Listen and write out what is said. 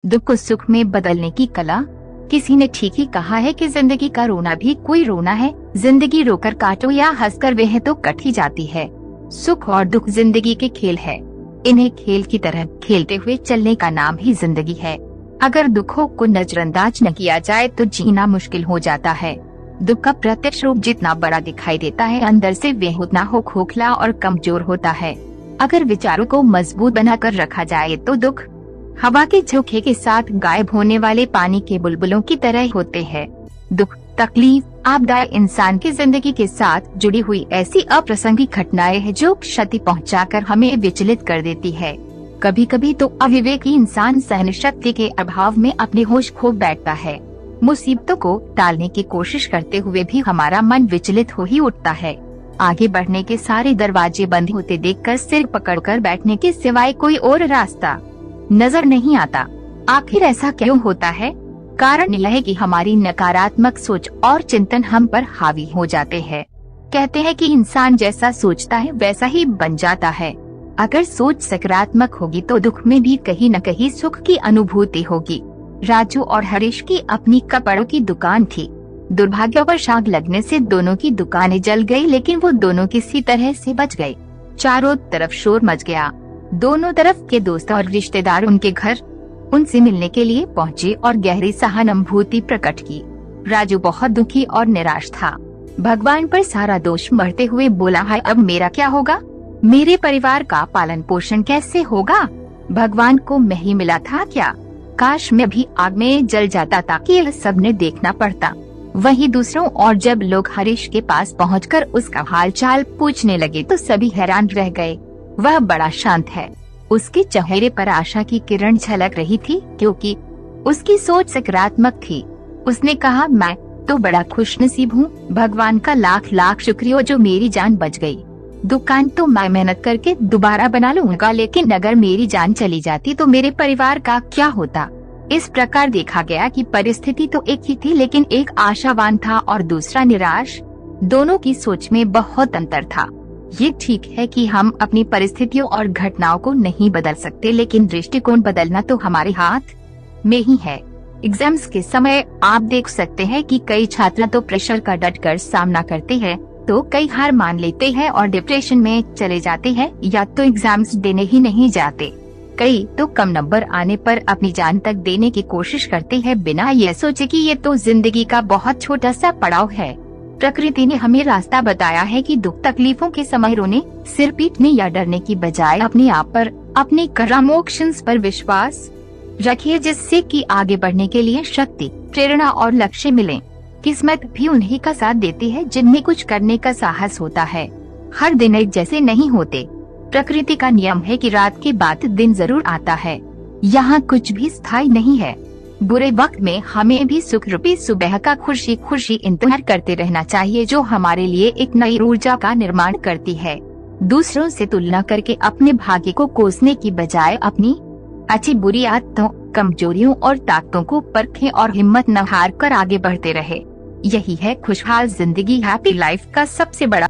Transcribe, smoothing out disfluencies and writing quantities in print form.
दुख को सुख में बदलने की कला। किसी ने ठीक ही कहा है कि जिंदगी का रोना भी कोई रोना है। जिंदगी रोकर काटो या हंसकर वह तो कट ही जाती है। सुख और दुख जिंदगी के खेल है। इन्हें खेल की तरह खेलते हुए चलने का नाम ही जिंदगी है। अगर दुखों को नजरअंदाज न किया जाए तो जीना मुश्किल हो जाता है। दुख का प्रत्यक्ष रूप जितना बड़ा दिखाई देता है, अंदर से वह उतना हो खोखला और कमजोर होता है। अगर विचारों को मजबूत बनाकर रखा जाए तो दुख हवा के झोंके के साथ गायब होने वाले पानी के बुलबुलों की तरह होते हैं। दुख, तकलीफ, आपदाएं इंसान की जिंदगी के साथ जुड़ी हुई ऐसी अप्रासंगिक घटनाएं हैं जो क्षति पहुंचाकर हमें विचलित कर देती है। कभी कभी तो अविवेकी इंसान सहन शक्ति के अभाव में अपनी होश खो बैठता है। मुसीबतों को टालने की कोशिश करते हुए भी हमारा मन विचलित हो ही उठता है। आगे बढ़ने के सारे दरवाजे बंद होते देखकर सिर पकड़कर बैठने के सिवाय कोई और रास्ता नजर नहीं आता। आखिर ऐसा क्यों होता है? कारण यह है कि हमारी नकारात्मक सोच और चिंतन हम पर हावी हो जाते हैं। कहते हैं कि इंसान जैसा सोचता है वैसा ही बन जाता है। अगर सोच सकारात्मक होगी तो दुख में भी कहीं न कहीं सुख की अनुभूति होगी। राजू और हरीश की अपनी कपड़ों की दुकान थी। दुर्भाग्यवश आग लगने से दोनों की दुकानें जल गई, लेकिन वो दोनों किसी तरह से बच गए। चारों तरफ शोर मच गया। दोनों तरफ के दोस्त और रिश्तेदार उनके घर उनसे मिलने के लिए पहुँचे और गहरी सहानुभूति प्रकट की। राजू बहुत दुखी और निराश था। भगवान पर सारा दोष मरते हुए बोला, है अब मेरा क्या होगा? मेरे परिवार का पालन पोषण कैसे होगा? भगवान को मैं ही मिला था क्या? काश मैं भी आग में जल जाता ताकि यह सब ने देखना पड़ता। वहीं दूसरों और जब लोग हरीश के पास पहुंचकर उसका हालचाल पूछने लगे तो सभी हैरान रह गए। वह बड़ा शांत है। उसके चेहरे पर आशा की किरण झलक रही थी क्योंकि उसकी सोच सकारात्मक थी। उसने कहा, मैं तो बड़ा खुशनसीब हूँ। भगवान का लाख लाख शुक्रिया जो मेरी जान बच गई। दुकान तो मैं मेहनत करके दोबारा बना लूंगा, लेकिन अगर मेरी जान चली जाती तो मेरे परिवार का क्या होता? इस प्रकार देखा गया कि परिस्थिति तो एक ही थी, लेकिन एक आशावान था और दूसरा निराश। दोनों की सोच में बहुत अंतर था। ये ठीक है कि हम अपनी परिस्थितियों और घटनाओं को नहीं बदल सकते, लेकिन दृष्टिकोण बदलना तो हमारे हाथ में ही है। एग्जाम्स के समय आप देख सकते हैं कि कई छात्र तो प्रेशर का डटकर सामना करते हैं, तो कई हार मान लेते हैं और डिप्रेशन में चले जाते हैं, या तो एग्जाम्स देने ही नहीं जाते। कई तो कम नंबर आने पर अपनी जान तक देने की कोशिश करते हैं, बिना ये सोचे कि ये तो जिंदगी का बहुत छोटा सा पड़ाव है। प्रकृति ने हमें रास्ता बताया है कि दुख तकलीफों के समय रोने, सिर पीटने या डरने की बजाय अपने आप पर, अपने कर्मोक्षन्स पर विश्वास रखिए, जिससे कि आगे बढ़ने के लिए शक्ति, प्रेरणा और लक्ष्य मिले। किस्मत भी उन्हीं का साथ देती है जिनमें कुछ करने का साहस होता है। हर दिन एक जैसे नहीं होते। प्रकृति का नियम है कि रात के बाद दिन जरूर आता है। यहाँ कुछ भी स्थायी नहीं है। बुरे वक्त में हमें भी सुख रूपी सुबह का खुशी खुशी इंतजार करते रहना चाहिए, जो हमारे लिए एक नई ऊर्जा का निर्माण करती है। दूसरों से तुलना करके अपने भाग्य को कोसने की बजाय अपनी अच्छी बुरी आदतों, कमजोरियों और ताकतों को परखें और हिम्मत न हार कर आगे बढ़ते रहे। यही है खुशहाल जिंदगी, हैप्पी लाइफ का सबसे बड़ा